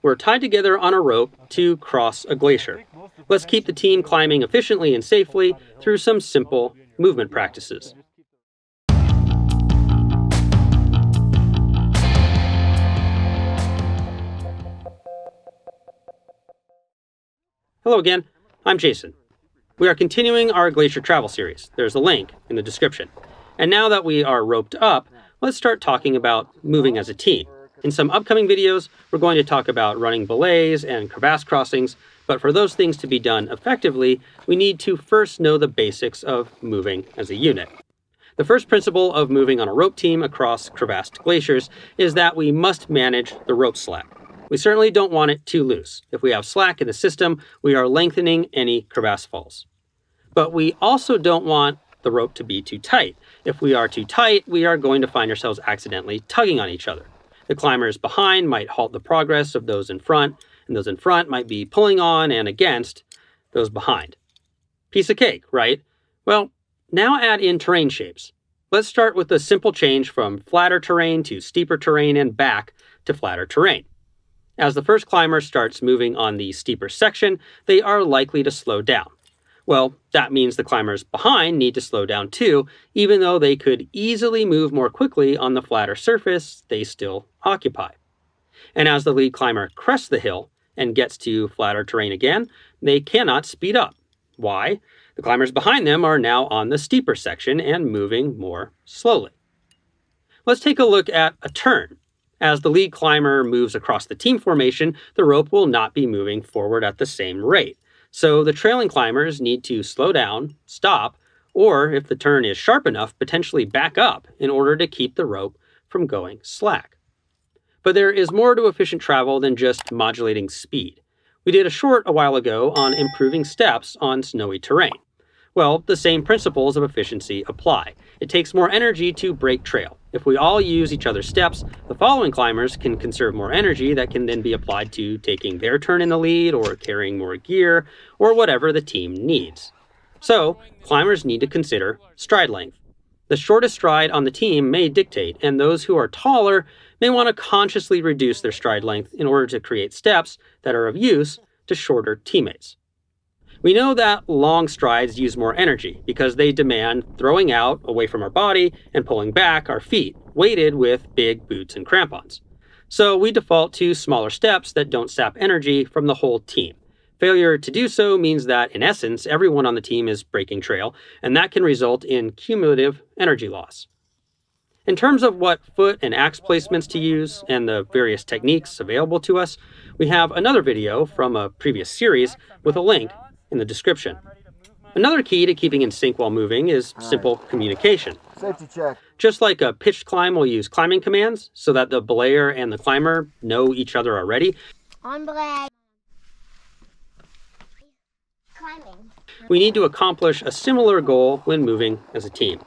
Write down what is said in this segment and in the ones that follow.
We're tied together on a rope to cross a glacier. Let's keep the team climbing efficiently and safely through some simple movement practices. Hello again, I'm Jason. We are continuing our Glacier Travel series. There's a link in the description. And now that we are roped up, let's start talking about moving as a team. In some upcoming videos, we're going to talk about running belays and crevasse crossings, but for those things to be done effectively, we need to first know the basics of moving as a unit. The first principle of moving on a rope team across crevassed glaciers is that we must manage the rope slack. We certainly don't want it too loose. If we have slack in the system, we are lengthening any crevasse falls. But we also don't want the rope to be too tight. If we are too tight, we are going to find ourselves accidentally tugging on each other. The climbers behind might halt the progress of those in front, and those in front might be pulling on and against those behind. Piece of cake, right? Well, now add in terrain shapes. Let's start with a simple change from flatter terrain to steeper terrain and back to flatter terrain. As the first climber starts moving on the steeper section, they are likely to slow down. Well, that means the climbers behind need to slow down too, even though they could easily move more quickly on the flatter surface they still occupy. And as the lead climber crests the hill and gets to flatter terrain again, they cannot speed up. Why? The climbers behind them are now on the steeper section and moving more slowly. Let's take a look at a turn. As the lead climber moves across the team formation, the rope will not be moving forward at the same rate. So the trailing climbers need to slow down, stop, or if the turn is sharp enough, potentially back up in order to keep the rope from going slack. But there is more to efficient travel than just modulating speed. We did a short a while ago on improving steps on snowy terrain. Well, the same principles of efficiency apply. It takes more energy to break trail. If we all use each other's steps, the following climbers can conserve more energy that can then be applied to taking their turn in the lead or carrying more gear or whatever the team needs. So, climbers need to consider stride length. The shortest stride on the team may dictate, and those who are taller may want to consciously reduce their stride length in order to create steps that are of use to shorter teammates. We know that long strides use more energy because they demand throwing out away from our body and pulling back our feet, weighted with big boots and crampons. So we default to smaller steps that don't sap energy from the whole team. Failure to do so means that, in essence, everyone on the team is breaking trail, and that can result in cumulative energy loss. In terms of what foot and axe placements to use and the various techniques available to us, we have another video from a previous series with a link in the description. Another key to keeping in sync while moving is simple communication. Safety check. Just like a pitched climb will use climbing commands so that the belayer and the climber know each other already. On belay. Climbing. We need to accomplish a similar goal when moving as a team.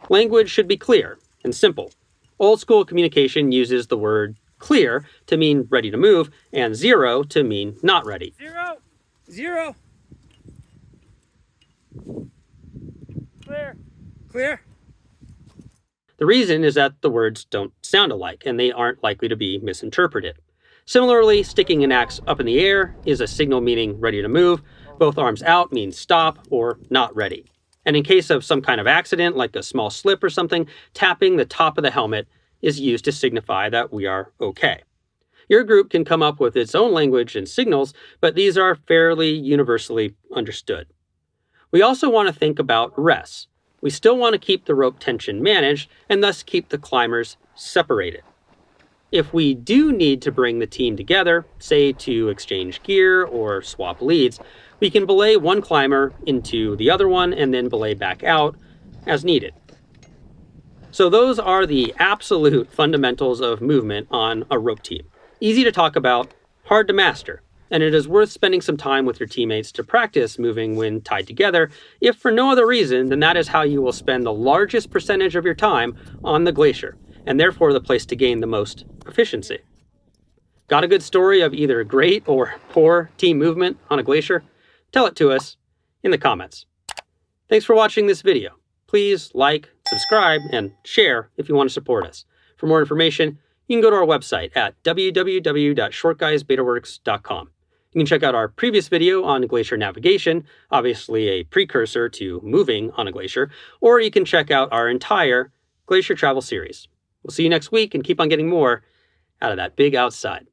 Language should be clear and simple. Old school communication uses the word clear to mean ready to move and zero to mean not ready. Zero. Clear. The reason is that the words don't sound alike and they aren't likely to be misinterpreted. Similarly, sticking an axe up in the air is a signal meaning ready to move. Both arms out means stop or not ready. And in case of some kind of accident, like a small slip or something, tapping the top of the helmet is used to signify that we are okay. Your group can come up with its own language and signals, but these are fairly universally understood. We also want to think about rests. We still want to keep the rope tension managed and thus keep the climbers separated. If we do need to bring the team together, say to exchange gear or swap leads, we can belay one climber into the other one and then belay back out as needed. So those are the absolute fundamentals of movement on a rope team. Easy to talk about, hard to master, and it is worth spending some time with your teammates to practice moving when tied together, if for no other reason than that is how you will spend the largest percentage of your time on the glacier, and therefore the place to gain the most efficiency. Got a good story of either great or poor team movement on a glacier? Tell it to us in the comments. Thanks for watching this video. Please like, subscribe, and share if you want to support us. For more information, you can go to our website at www.shortguysbetaworks.com. You can check out our previous video on glacier navigation, obviously a precursor to moving on a glacier, or you can check out our entire Glacier Travel series. We'll see you next week and keep on getting more out of that big outside.